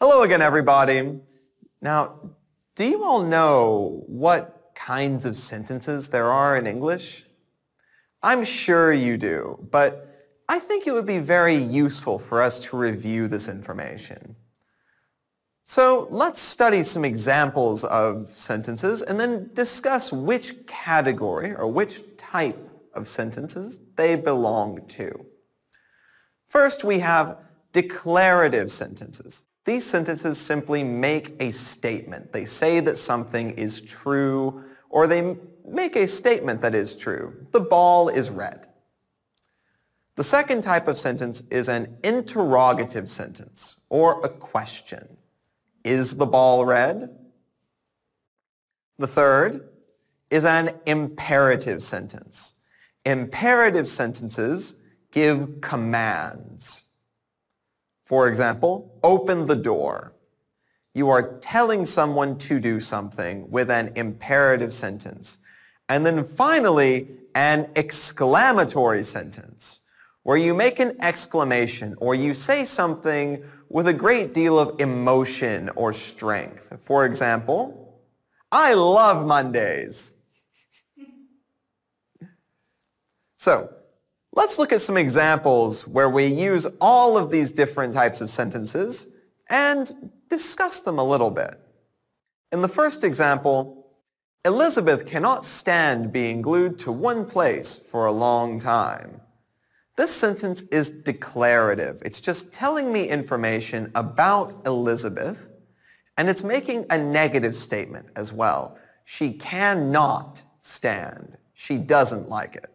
Hello again, everybody. Now, do you all know what kinds of sentences there are in English? I'm sure you do, but I think it would be very useful for us to review this information. So let's study some examples of sentences and then discuss which category or which type of sentences they belong to. First, we have declarative sentences. These sentences simply make a statement. They say that something is true, or they make a statement that is true. The ball is red. The second type of sentence is an interrogative sentence, or a question. Is the ball red? The third is an imperative sentence. Imperative sentences give commands. For example, open the door. You are telling someone to do something with an imperative sentence. And then finally, an exclamatory sentence, where you make an exclamation or you say something with a great deal of emotion or strength. For example, I love Mondays. So, let's look at some examples where we use all of these different types of sentences and discuss them a little bit. In the first example, Elizabeth cannot stand being glued to one place for a long time. This sentence is declarative. It's just telling me information about Elizabeth, and it's making a negative statement as well. She cannot stand. She doesn't like it.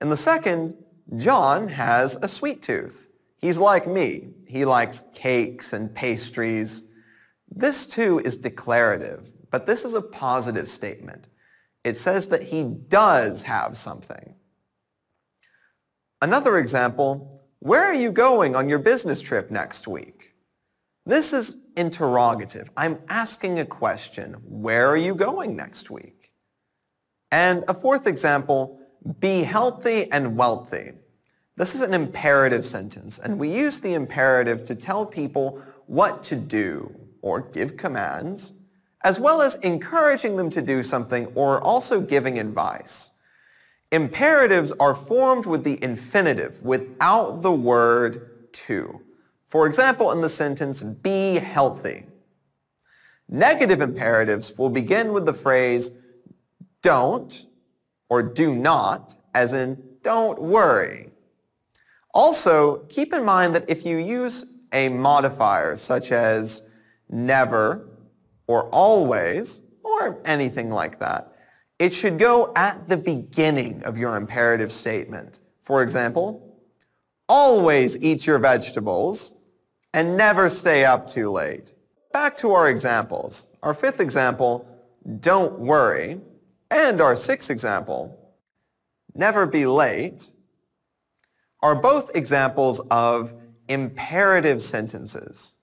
In the second, John has a sweet tooth. He's like me. He likes cakes and pastries. This too is declarative, but this is a positive statement. It says that he does have something. Another example, where are you going on your business trip next week? This is interrogative. I'm asking a question. Where are you going next week? And a fourth example, be healthy and wealthy. This is an imperative sentence, and we use the imperative to tell people what to do or give commands, as well as encouraging them to do something or also giving advice. Imperatives are formed with the infinitive without the word to. For example, in the sentence, be healthy. Negative imperatives will begin with the phrase don't or do not, as in don't worry. Also, keep in mind that if you use a modifier such as never or always or anything like that, it should go at the beginning of your imperative statement. For example, always eat your vegetables and never stay up too late. Back to our examples. Our fifth example, don't worry, and our sixth example, never be late, are both examples of imperative sentences.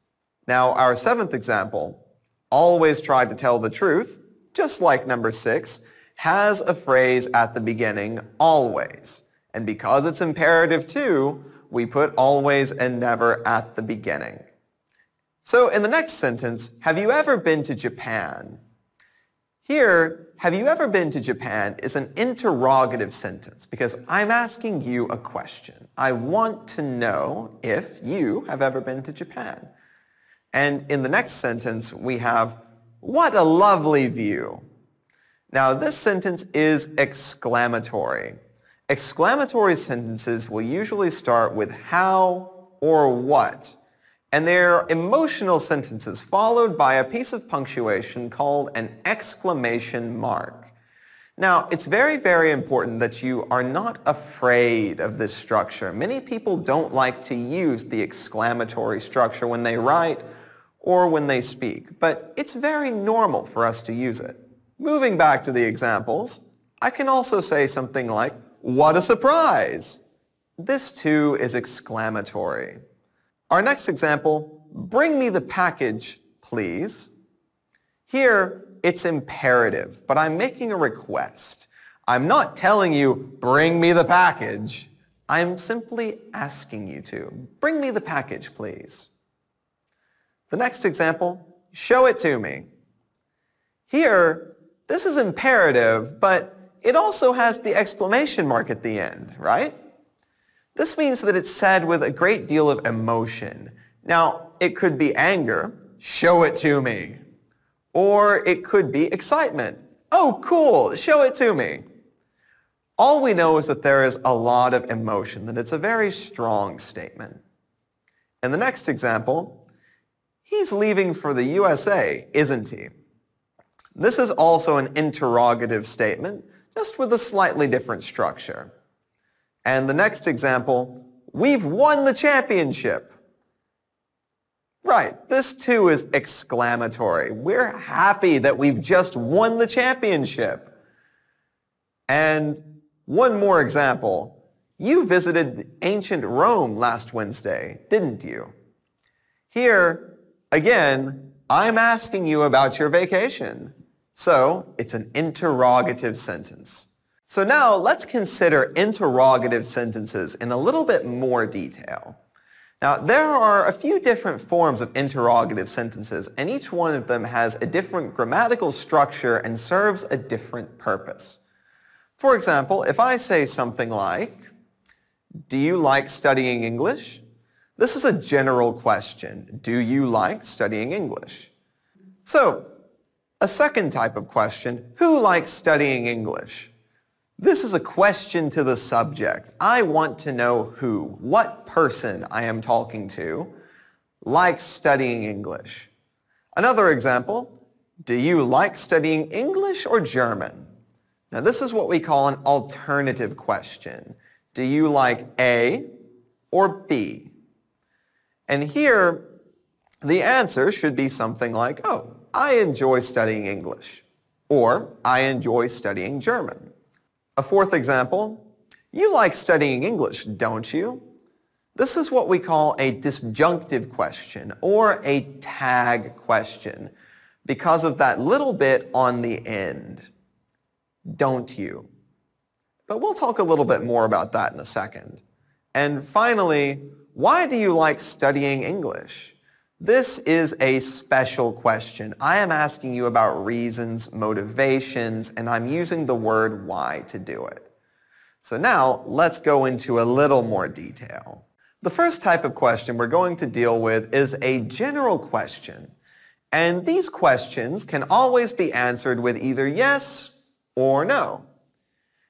Now, our seventh example, always try to tell the truth, just like number 6, has a phrase at the beginning, always. And because it's imperative too, we put always and never at the beginning. So in the next sentence, have you ever been to Japan? Here, have you ever been to Japan is an interrogative sentence because I'm asking you a question. I want to know if you have ever been to Japan. And in the next sentence, we have, what a lovely view. Now, this sentence is exclamatory. Exclamatory sentences will usually start with how or what. And they're emotional sentences followed by a piece of punctuation called an exclamation mark. Now, it's very, very important that you are not afraid of this structure. Many people don't like to use the exclamatory structure when they write or when they speak, but it's very normal for us to use it. Moving back to the examples, I can also say something like, what a surprise! This too is exclamatory. Our next example, bring me the package, please. Here, it's imperative, but I'm making a request. I'm not telling you, bring me the package. I'm simply asking you to. Bring me the package, please. The next example, show it to me. Here, this is imperative, but it also has the exclamation mark at the end, right? This means that it's said with a great deal of emotion. Now, it could be anger, show it to me. Or it could be excitement, oh cool, show it to me. All we know is that there is a lot of emotion, that it's a very strong statement. In the next example, he's leaving for the USA, isn't he? This is also an interrogative statement, just with a slightly different structure. And the next example, we've won the championship. Right, this too is exclamatory. We're happy that we've just won the championship. And one more example. You visited ancient Rome last Wednesday, didn't you? Here, again, I'm asking you about your vacation. So, it's an interrogative sentence. So now, let's consider interrogative sentences in a little bit more detail. Now, there are a few different forms of interrogative sentences, and each one of them has a different grammatical structure and serves a different purpose. For example, if I say something like, do you like studying English? This is a general question. Do you like studying English? So, a second type of question, who likes studying English? This is a question to the subject. I want to know who, what person I am talking to, likes studying English. Another example, do you like studying English or German? Now this is what we call an alternative question. Do you like A or B? And here, the answer should be something like, oh, I enjoy studying English, or I enjoy studying German. A fourth example, you like studying English, don't you? This is what we call a disjunctive question, or a tag question, because of that little bit on the end. Don't you? But we'll talk a little bit more about that in a second. And finally, why do you like studying English? This is a special question. I am asking you about reasons, motivations, and I'm using the word why to do it. So now, let's go into a little more detail. The first type of question we're going to deal with is a general question. And these questions can always be answered with either yes or no.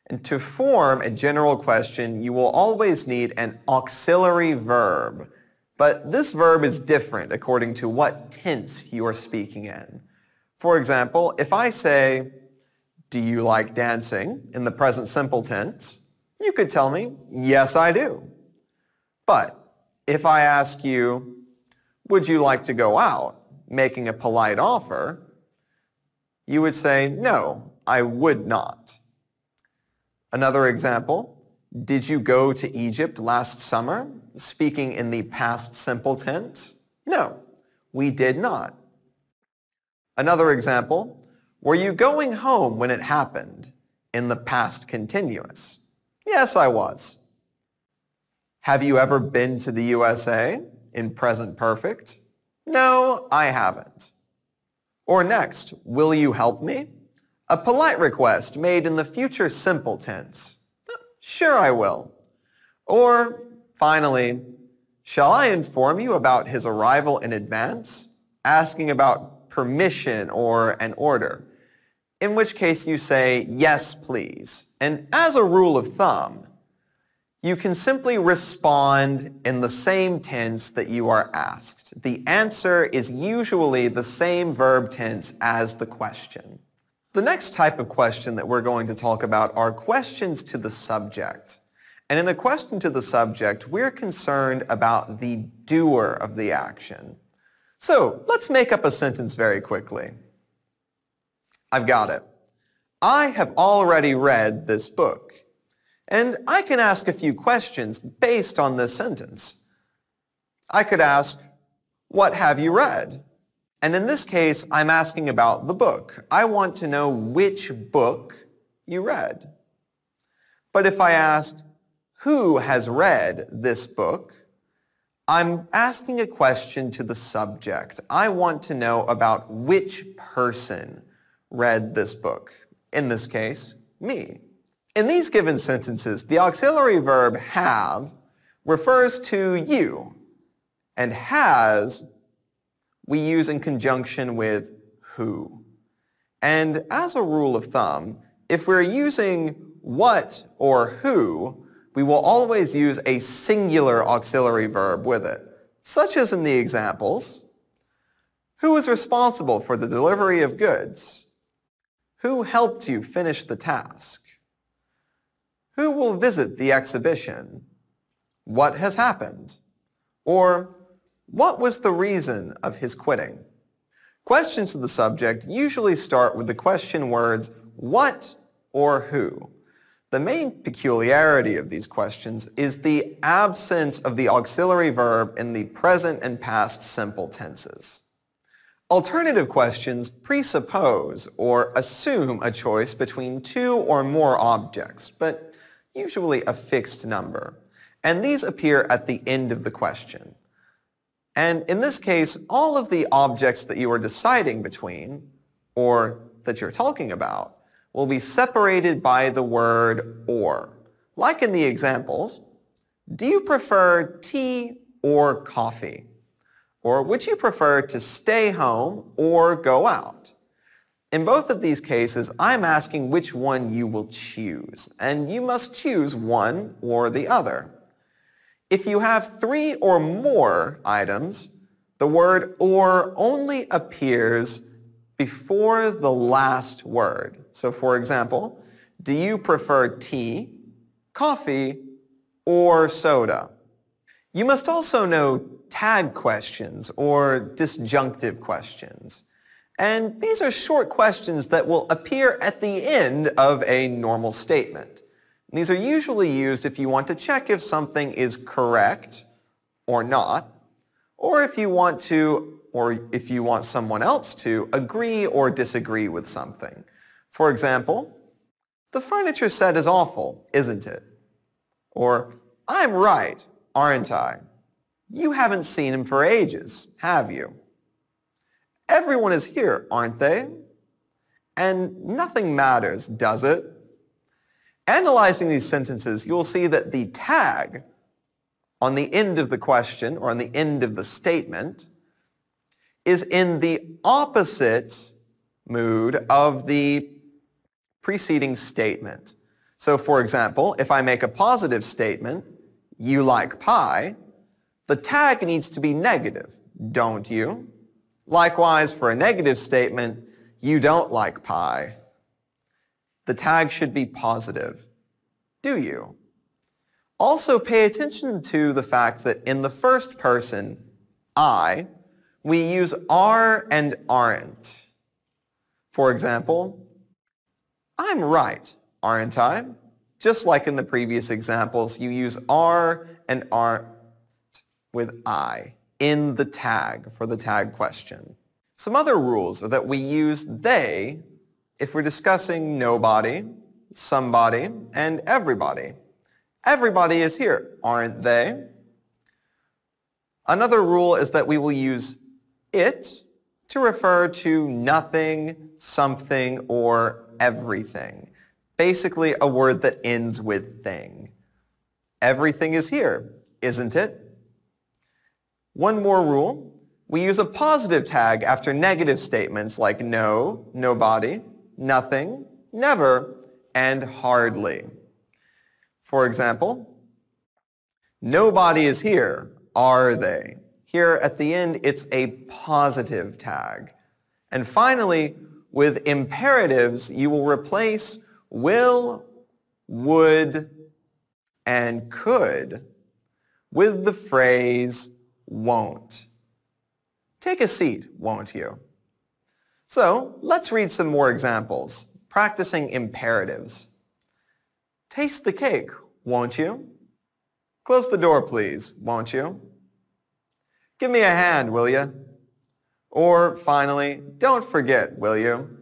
And to form a general question, you will always need an auxiliary verb. But this verb is different according to what tense you are speaking in. For example, if I say, do you like dancing in the present simple tense, you could tell me, yes, I do. But if I ask you, would you like to go out, making a polite offer, you would say, no, I would not. Another example, did you go to Egypt last summer? Speaking in the past simple tense? No, we did not. Another example, were you going home when it happened? In the past continuous? Yes, I was. Have you ever been to the USA? In present perfect? No, I haven't. Or next, will you help me? A polite request made in the future simple tense. Sure, I will. Or finally, shall I inform you about his arrival in advance? Asking about permission or an order. In which case you say, yes, please. And as a rule of thumb, you can simply respond in the same tense that you are asked. The answer is usually the same verb tense as the question. The next type of question that we're going to talk about are questions to the subject. And in a question to the subject, we're concerned about the doer of the action. So let's make up a sentence very quickly. I've got it. I have already read this book. And I can ask a few questions based on this sentence. I could ask, what have you read? And in this case, I'm asking about the book. I want to know which book you read. But if I ask, who has read this book? I'm asking a question to the subject. I want to know about which person read this book. In this case, me. In these given sentences, the auxiliary verb have refers to you, and has we use in conjunction with who. And as a rule of thumb, if we're using what or who, we will always use a singular auxiliary verb with it, such as in the examples. Who is responsible for the delivery of goods? Who helped you finish the task? Who will visit the exhibition? What has happened? Or what was the reason of his quitting? Questions to the subject usually start with the question words what or who. The main peculiarity of these questions is the absence of the auxiliary verb in the present and past simple tenses. Alternative questions presuppose or assume a choice between two or more objects, but usually a fixed number, and these appear at the end of the question. And in this case, all of the objects that you are deciding between, or that you're talking about, will be separated by the word or. Like in the examples, do you prefer tea or coffee? Or would you prefer to stay home or go out? In both of these cases, I'm asking which one you will choose, and you must choose one or the other. If you have three or more items, the word or only appears before the last word. So for example, do you prefer tea, coffee, or soda? You must also know tag questions or disjunctive questions. And these are short questions that will appear at the end of a normal statement. These are usually used if you want to check if something is correct or not, or if you want someone else to agree or disagree with something. For example, the furniture set is awful, isn't it? Or, I'm right, aren't I? You haven't seen him for ages, have you? Everyone is here, aren't they? And nothing matters, does it? Analyzing these sentences, you will see that the tag on the end of the question or on the end of the statement is in the opposite mood of the preceding statement. So for example, if I make a positive statement, you like pie, the tag needs to be negative, don't you? Likewise, for a negative statement, you don't like pie, the tag should be positive, do you? Also pay attention to the fact that in the first person, I, we use are and aren't. For example, I'm right, aren't I? Just like in the previous examples, you use are and aren't with I in the tag for the tag question. Some other rules are that we use they if we're discussing nobody, somebody, and everybody. Everybody is here, aren't they? Another rule is that we will use it to refer to nothing, something, or everything. Basically, a word that ends with thing. Everything is here, isn't it? One more rule. We use a positive tag after negative statements like no, nobody, nothing, never, and hardly. For example, nobody is here, are they? Here at the end, it's a positive tag. And finally, with imperatives, you will replace will, would, and could with the phrase won't. Take a seat, won't you? So let's read some more examples, practicing imperatives. Taste the cake, won't you? Close the door, please, won't you? Give me a hand, will you? Or finally, don't forget, will you?